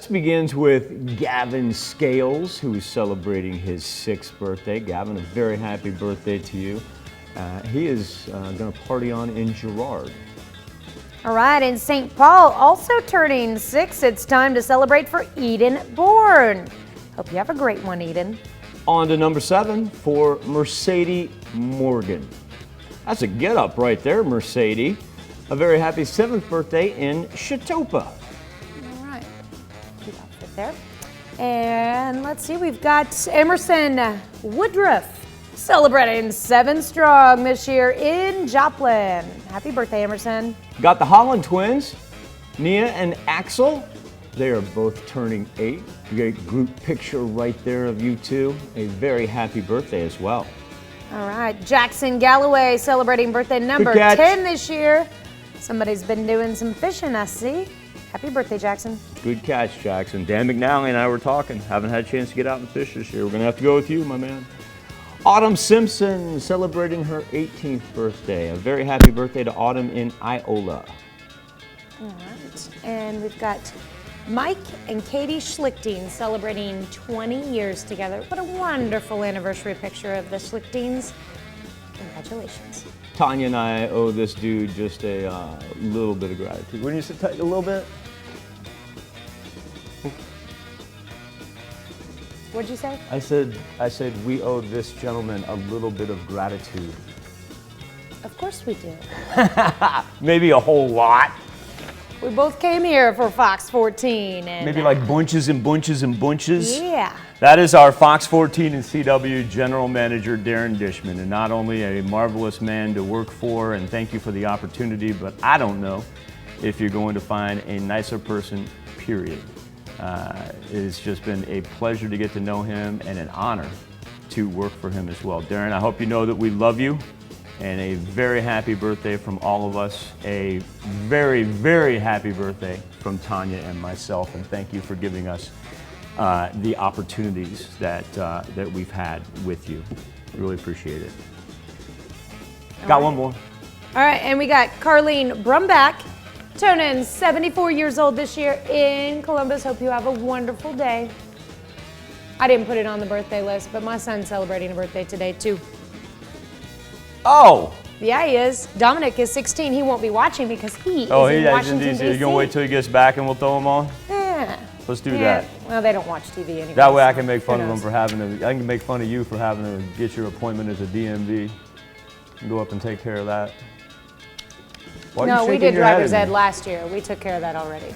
This begins with Gavin Scales, who is celebrating his 6th birthday. Gavin, a very happy birthday to you. He is going to party on in Girard. All right, in St. Paul, also turning 6, it's time to celebrate for Eden Bourne. Hope you have a great one, Eden. On to number 7 for Mercedes Morgan. That's a get-up right there, Mercedes. A very happy 7th birthday in Chetopa. All right, cute outfit there. And let's see, we've got Emerson Woodruff celebrating 7 strong this year in Joplin. Happy birthday, Emerson. Got the Holland twins, Nia and Axel. They are both turning 8. You get a group picture right there of you two. A very happy birthday as well. All right, Jackson Galloway celebrating birthday number 10 this year. Somebody's been doing some fishing, I see. Happy birthday, Jackson. Good catch, Jackson. Dan McNally and I were talking. Haven't had a chance to get out and fish this year. We're going to have to go with you, my man. Autumn Simpson celebrating her 18th birthday. A very happy birthday to Autumn in Iola. All right, and we've got Mike and Katie Schlichting celebrating 20 years together. What a wonderful anniversary picture of the Schlichtings. Congratulations. Tanya and I owe this dude just a little bit of gratitude. Wouldn't you say a little bit? What'd you say? I said we owe this gentleman a little bit of gratitude. Of course we do. Maybe a whole lot. We both came here for Fox 14. And, maybe like bunches and bunches and bunches. Yeah. That is our Fox 14 and CW General Manager, Darren Dishman, and not only a marvelous man to work for, and thank you for the opportunity, but I don't know if you're going to find a nicer person, period. It's just been a pleasure to get to know him and an honor to work for him as well. Darren, I hope you know that we love you, and a very happy birthday from all of us. A very, very happy birthday from Tanya and myself, and thank you for giving us the opportunities that we've had with you. Really appreciate it. Got one more. All right, and we got Carlene Brumback, turning 74 years old this year in Columbus. Hope you have a wonderful day. I didn't put it on the birthday list, but my son's celebrating a birthday today too. Oh! Yeah, he is. Dominic is 16. He won't be watching because he is in Washington, D.C. You're gonna wait till he gets back and we'll throw him on? Yeah. Let's do that. Well, they don't watch TV anymore. That way I can make fun of him for having to, I can make fun of you for having to get your appointment as a DMV. And go up and take care of that. No, we did driver's ed last year. We took care of that already.